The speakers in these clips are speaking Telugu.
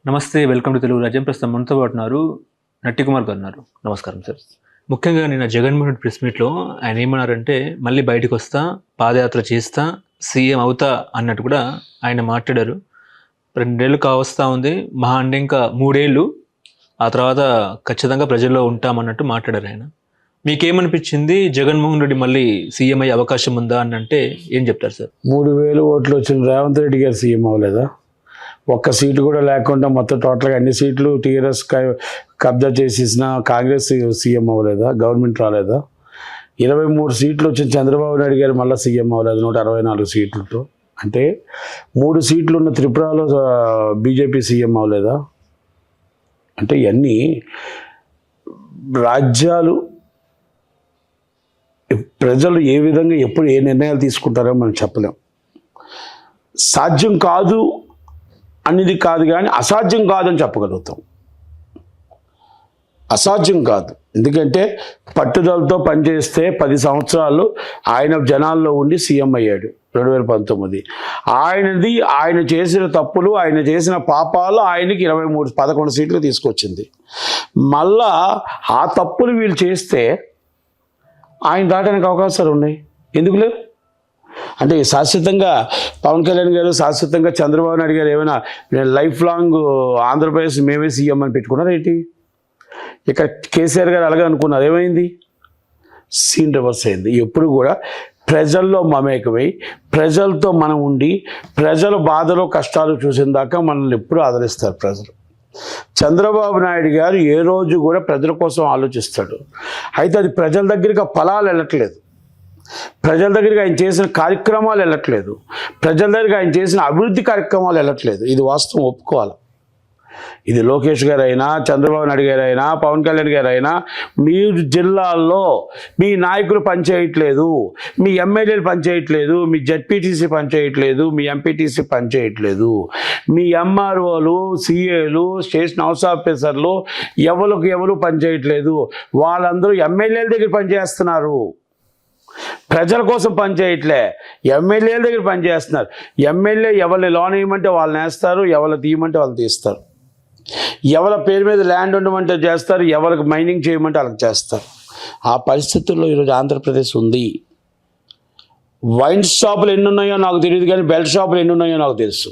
నమస్తే, వెల్కమ్ టు తెలుగు రాజ్యం. ప్రస్తుతం మనతో పాటు ఉన్నారు నట్టి కుమార్ గారు ఉన్నారు. నమస్కారం సార్. ముఖ్యంగా నిన్న జగన్మోహన్ రెడ్డి ప్రెస్ మీట్లో ఆయన ఏమన్నారంటే మళ్ళీ బయటకు వస్తా, పాదయాత్ర చేస్తా, సీఎం అవుతా అన్నట్టు కూడా ఆయన మాట్లాడారు. 2 ఏళ్ళు కావస్తా ఉంది, మహా అంటే ఇంకా 3 ఏళ్ళు, ఆ తర్వాత ఖచ్చితంగా ప్రజల్లో ఉంటామన్నట్టు మాట్లాడారు ఆయన. మీకేమనిపించింది? జగన్మోహన్ రెడ్డి మళ్ళీ సీఎం అయ్యే అవకాశం ఉందా అని అంటే ఏం చెప్తారు సార్? 3,000 ఓట్లు వచ్చిన రేవంత్ రెడ్డి గారు సీఎం అవ్వలేదా? ఒక్క సీటు కూడా లేకుండా మొత్తం టోటల్గా అన్ని సీట్లు టీఆర్ఎస్ కబ్జా చేసేసిన కాంగ్రెస్ సీఎం అవ్వలేదా? గవర్నమెంట్ రాలేదా? 23 సీట్లు వచ్చిన చంద్రబాబు నాయుడు గారు మళ్ళీ సీఎం అవ్వలేదు 164 సీట్లతో. అంటే 3 సీట్లు ఉన్న త్రిపురలో బీజేపీ సీఎం అవ్వలేదా? అంటే ఇవన్నీ రాజ్యాలు ప్రజలు ఏ విధంగా ఎప్పుడు ఏ నిర్ణయాలు తీసుకుంటారో మనం చెప్పలేం. సాధ్యం కాదు అనేది కాదు, కానీ అసాధ్యం కాదని చెప్పగలుగుతాం. అసాధ్యం కాదు, ఎందుకంటే పట్టుదలతో పనిచేస్తే 10 సంవత్సరాలు ఆయన జనాల్లో ఉండి సీఎం అయ్యాడు 2019. ఆయన చేసిన తప్పులు, ఆయన చేసిన పాపాలు ఆయనకి 11 సీట్లు తీసుకొచ్చింది. మళ్ళా ఆ తప్పులు వీళ్ళు చేస్తే ఆయన దాటానికి అవకాశాలు ఉన్నాయి. ఎందుకు లేవు? అంటే శాశ్వతంగా పవన్ కళ్యాణ్ గారు, శాశ్వతంగా చంద్రబాబు నాయుడు గారు ఏమైనా లైఫ్ లాంగ్ ఆంధ్రప్రదేశ్ మేమే సీఎం అని పెట్టుకున్నారు ఏంటి? ఇక్కడ కేసీఆర్ గారు అలాగే అనుకున్నారు, ఏమైంది? సీన్ రివర్స్ అయింది. ఎప్పుడు కూడా ప్రజల్లో మమేకమై ప్రజలతో మనం ఉండి ప్రజల బాధలు కష్టాలు చూసిన దాకా మనల్ని ఎప్పుడు ఆదరిస్తారు ప్రజలు. చంద్రబాబు నాయుడు గారు ఏ రోజు కూడా ప్రజల కోసం ఆలోచిస్తాడు. అయితే అది ప్రజల దగ్గరికి ఫలాలు వెళ్ళట్లేదు, ప్రజల దగ్గరికి ఆయన చేసిన కార్యక్రమాలు వెళ్ళట్లేదు, ప్రజల దగ్గరికి ఆయన చేసిన అభివృద్ధి కార్యక్రమాలు వెళ్ళట్లేదు. ఇది వాస్తవం, ఒప్పుకోవాలి. ఇది లోకేష్ గారు అయినా, చంద్రబాబు నాయుడు గారు అయినా, పవన్ కళ్యాణ్ గారు అయినా, మీ జిల్లాల్లో మీ నాయకులు పనిచేయట్లేదు, మీ ఎమ్మెల్యేలు పనిచేయట్లేదు, మీ జెడ్పీటీసీ పనిచేయట్లేదు, మీ ఎంపీటీసీ పనిచేయట్లేదు, మీ ఎంఆర్ఓలు, సిఏలు, స్టేషన్ హౌస్ ఆఫీసర్లు ఎవరు పనిచేయట్లేదు. వాళ్ళందరూ ఎమ్మెల్యేల దగ్గర పనిచేస్తున్నారు, ప్రజల కోసం పనిచేయట్లే. ఎమ్మెల్యేల దగ్గర పనిచేస్తున్నారు. ఎమ్మెల్యే ఎవరి లోన్ వేయమంటే వాళ్ళని వేస్తారు, ఎవరు తీయమంటే వాళ్ళు తీస్తారు, ఎవరి పేరు మీద ల్యాండ్ ఉండమంటే చేస్తారు, ఎవరికి మైనింగ్ చేయమంటే వాళ్ళకి చేస్తారు. ఆ పరిస్థితుల్లో ఈరోజు ఆంధ్రప్రదేశ్ ఉంది. వైన్ షాపులు ఎన్ని ఉన్నాయో నాకు తెలియదు, కానీ బెల్ట్ షాపులు ఎన్ని ఉన్నాయో నాకు తెలుసు.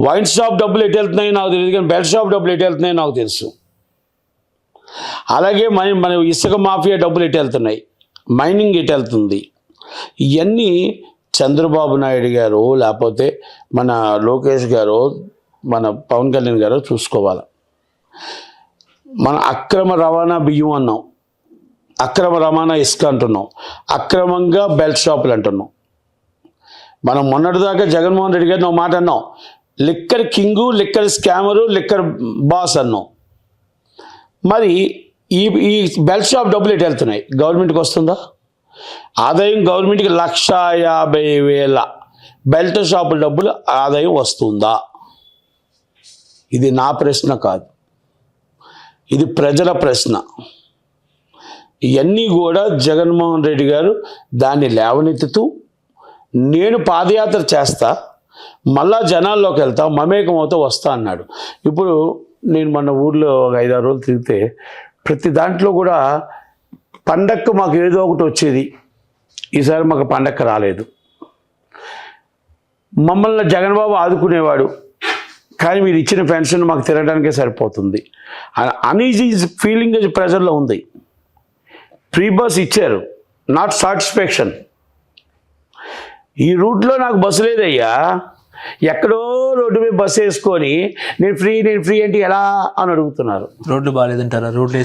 వైన్ షాప్ డబ్బులు ఎటు వెళ్తున్నాయో నాకు తెలియదు, కానీ బెల్ట్ షాప్ డబ్బులు ఎటు వెళ్తున్నాయో నాకు తెలుసు. అలాగే మన ఇసుక మాఫియా డబ్బులు ఎటు వెళ్తున్నాయి, మైనింగ్ ఎటు వెళ్తుంది. ఇవన్నీ చంద్రబాబు నాయుడు గారు, లేకపోతే మన లోకేష్ గారు, మన పవన్ కళ్యాణ్ గారు చూసుకోవాలి. మన అక్రమ రవాణా బియ్యం అన్నాం, అక్రమ రవాణా ఇసుక అంటున్నాం, అక్రమంగా బెల్ట్ షాపులు అంటున్నాం. మనం మొన్నటిదాకా జగన్మోహన్ రెడ్డి గారిని ఒక మాట అన్నాం, liquor king, liquor scammer, liquor boss అన్నాం. మరి ఈ బెల్ట్ షాప్ డబ్బులు ఎటు వెళ్తున్నాయి? గవర్నమెంట్కి వస్తుందా? ఆదాయం గవర్నమెంట్కి 1,50,000 బెల్ట్ షాపుల డబ్బులు ఆదాయం వస్తుందా? ఇది నా ప్రశ్న కాదు, ఇది ప్రజల ప్రశ్న. ఇవన్నీ కూడా జగన్మోహన్ రెడ్డి గారు దాన్ని లేవనెత్తుతూ, నేను పాదయాత్ర చేస్తా, మళ్ళా జనాల్లోకి వెళ్తా, మమేకం అవుతూ వస్తా అన్నాడు. ఇప్పుడు నేను మన ఊర్లో 5-6 రోజులు తిరిగితే ప్రతి దాంట్లో కూడా పండక్కు మాకు ఏదో ఒకటి వచ్చేది, ఈసారి మాకు పండక్కు రాలేదు. మమ్మల్ని జగన్బాబు ఆదుకునేవాడు, కానీ మీరు ఇచ్చిన పెన్షన్ మాకు తిరగడానికే సరిపోతుంది. అనీజీ ఫీలింగ్ ప్రజల్లో ఉంది. ఫ్రీ బస్ ఇచ్చారు, నాట్ సాటిస్ఫాక్షన్. ఈ రూట్లో నాకు బస్సు లేదయ్యా, ఎక్కడో రోడ్డు మీద బస్సు వేసుకొని నేను ఫ్రీ అంటే ఎలా అని అడుగుతున్నారు. రోడ్లు బాగాలేదంటారా? రోడ్లు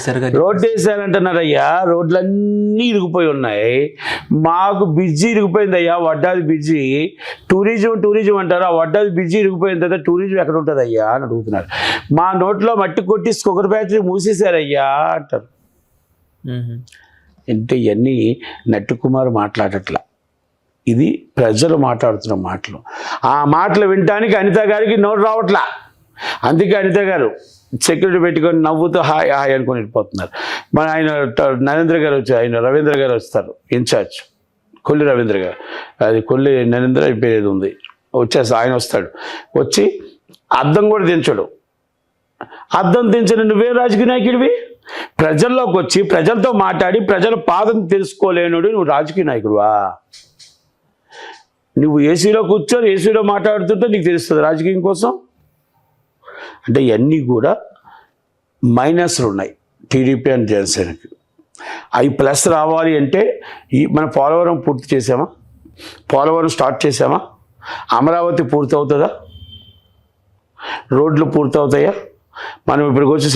వేసారంటున్నారయ్యా. రోడ్లన్నీ ఇరిగిపోయి ఉన్నాయి. మాకు బ్రిడ్జి ఇరిగిపోయిందయ్యా, వడ్డాది బ్రిడ్జి. టూరిజం అంటారు, ఆ వడ్డాది బ్రిడ్జి ఇరిగిపోయిన తర్వాత టూరిజం ఎక్కడ ఉంటుంది అయ్యా అని అడుగుతున్నారు. మా నోట్లో మట్టి కొట్టి షుగర్ ఫ్యాక్టరీ మూసేశారయ్యా అంటారు. అంటే ఇవన్నీ నట్టి కుమార్ మాట్లాడట్లా, ఇది ప్రజలు మాట్లాడుతున్న మాటలు. ఆ మాటలు వినటానికి అనిత గారికి నోరు రావట్లా. అందుకే అనిత గారు సెక్యూరిటీ పెట్టుకొని నవ్వుతూ హాయ్ హాయ్ అనుకొని వెళ్ళిపోతున్నారు. మన ఆయన నరేంద్ర గారు ఆయన రవీంద్ర గారు వస్తారు, ఇన్ఛార్జ్ కొల్లి రవీంద్ర గారు, అది కొల్లి నరేంద్ర పేరు ఉంది, వచ్చేసి ఆయన వస్తాడు. వచ్చి అద్దం కూడా దించడు. అద్దం దించని నువ్వే రాజకీయ నాయకుడివి? ప్రజల్లోకి వచ్చి ప్రజలతో మాట్లాడి ప్రజల పాదం తెలుసుకోలేనుడు నువ్వు రాజకీయ నాయకుడువా? నువ్వు ఏసీలో కూర్చొని ఏసీలో మాట్లాడుతుంటే నీకు తెలుస్తుంది రాజకీయం కోసం. అంటే ఇవన్నీ కూడా మైనస్లు ఉన్నాయి టీడీపీ అండ్ జనసేనకి. అవి ప్లస్ రావాలి అంటే మన పోలవరం పూర్తి చేసామా? పోలవరం స్టార్ట్ చేసామా? అమరావతి పూర్తి అవుతుందా? రోడ్లు పూర్తి అవుతాయా? మనం ఇప్పటికి వచ్చి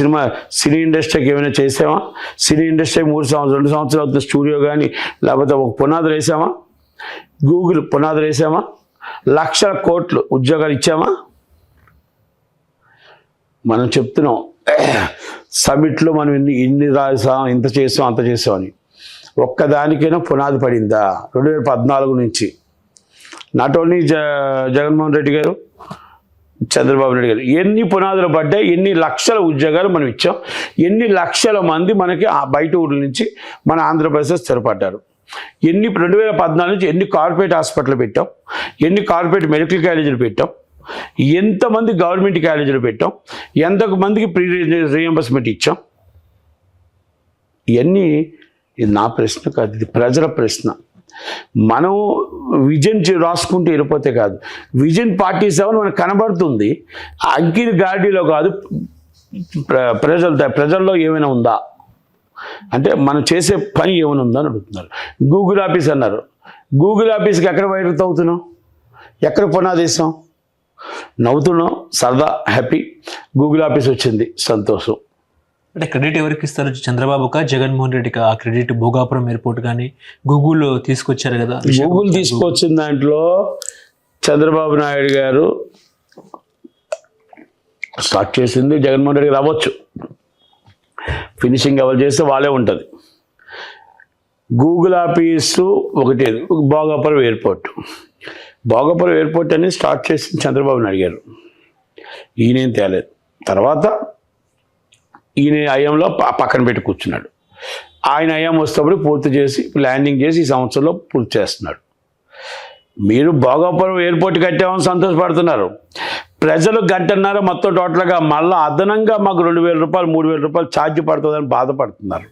సినీ ఇండస్ట్రీకి ఏమైనా చేసామా? సినీ ఇండస్ట్రీ 2 సంవత్సరాలు అవుతుంది స్టూడియో కానీ, లేకపోతే ఒక పునాదులు వేసామా? గూగుల్ పునాదులు వేసామా? లక్షల కోట్లు ఉద్యోగాలు ఇచ్చామా? మనం చెప్తున్నాం సమిట్లో మనం ఇన్ని రాసాం, ఇంత చేసాం, అంత చేసాం అని. ఒక్కదానికైనా పునాది పడిందా? 2014 నుంచి నాట్ ఓన్లీ జగన్మోహన్ రెడ్డి గారు, చంద్రబాబు నాయుడు గారు ఎన్ని పునాదులు పడ్డాయి, ఎన్ని లక్షల ఉద్యోగాలు మనం ఇచ్చాం, ఎన్ని లక్షల మంది మనకి బయట ఊళ్ళ నుంచి మన ఆంధ్రప్రదేశ్ స్థిరపడ్డారు. 2014 నుంచి ఎన్ని కార్పొరేట్ హాస్పిటల్ పెట్టాం, ఎన్ని కార్పొరేట్ మెడికల్ కాలేజీలు పెట్టాం, ఎంతమంది గవర్నమెంట్ కాలేజీలు పెట్టాం, ఎంతమందికి ప్రీ రీఎంబర్స్మెంట్ ఇచ్చాం. ఇవన్నీ ఇది నా ప్రశ్న కాదు, ఇది ప్రజల ప్రశ్న. మనం విజన్ రాసుకుంటూ వెళ్ళిపోతే కాదు. విజన్ 47 మనకు కనబడుతుంది, అంకిని గాడిలో కాదు, ప్రజల్లో ఏమైనా ఉందా అంటే మనం చేసే పని ఏమైనా ఉందా అని అడుగుతున్నారు. గూగుల్ ఆఫీస్ అన్నారు. గూగుల్ ఆఫీస్కి ఎక్కడ వైరల్ అవుతున్నాం? ఎక్కడ పునాదేశం? నవ్వుతున్నాం, సరదా, హ్యాపీ. గూగుల్ ఆఫీస్ వచ్చింది, సంతోషం. అంటే క్రెడిట్ ఎవరికి ఇస్తారు? చంద్రబాబుకా, జగన్మోహన్ రెడ్డికా? ఆ క్రెడిట్ భోగాపురం ఎయిర్పోర్ట్ కానీ గూగుల్ తీసుకొచ్చారు కదా. గూగుల్ తీసుకొచ్చిన దాంట్లో చంద్రబాబు నాయుడు గారు స్టార్ట్ చేసింది, జగన్మోహన్ రెడ్డి గారు అవ్వచ్చు, ఫినిషింగ్ ఎవరు చేస్తే వాళ్ళే ఉంటుంది. గూగుల్ ఆఫీసు ఒకటి, భోగాపురం ఎయిర్పోర్ట్. భోగాపురం ఎయిర్పోర్ట్ అనేది స్టార్ట్ చేసింది చంద్రబాబు నాయుడు గారు, ఈయనేం తేలేదు. తర్వాత ఈయన అయంలో పక్కన పెట్టి కూర్చున్నాడు. ఆయన అయం వస్తేప్పుడు పూర్తి చేసి ల్యాండింగ్ చేసి ఈ సంవత్సరంలో పూర్తి చేస్తున్నాడు. మీరు భోగాపురం ఎయిర్పోర్ట్ కట్టామని సంతోషపడుతున్నారు. ప్రజలు 1.5 గంట మొత్తం టోటల్గా మళ్ళీ అదనంగా మాకు 2,000 రూపాయలు 3,000 రూపాయలు ఛార్జ్ పడుతుందని బాధపడుతున్నారు,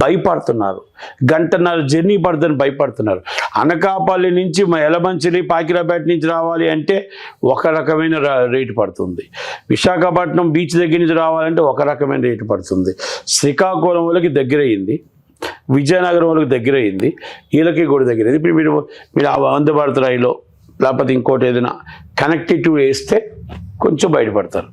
భయపడుతున్నారు. 1.5 గంట జర్నీ పడుతుందని భయపడుతున్నారు. అనకాపల్లి నుంచి ఎలమంచిలి, పాకిరాపేట నుంచి రావాలి అంటే ఒక రకమైన రేటు పడుతుంది. విశాఖపట్నం బీచ్ దగ్గర నుంచి రావాలంటే ఒక రకమైన రేటు పడుతుంది. శ్రీకాకుళం వాళ్ళకి దగ్గరయ్యింది, విజయనగరం వాళ్ళకి దగ్గరయ్యింది, వీళ్ళకి కూడా దగ్గరయ్యింది. ఇప్పుడు మీరు ఆ వందే భారత్ రైలు లేకపోతే ఇంకోటి ఏదైనా కనెక్టివిటీ వేస్తే కొంచెం బయటపడతారు.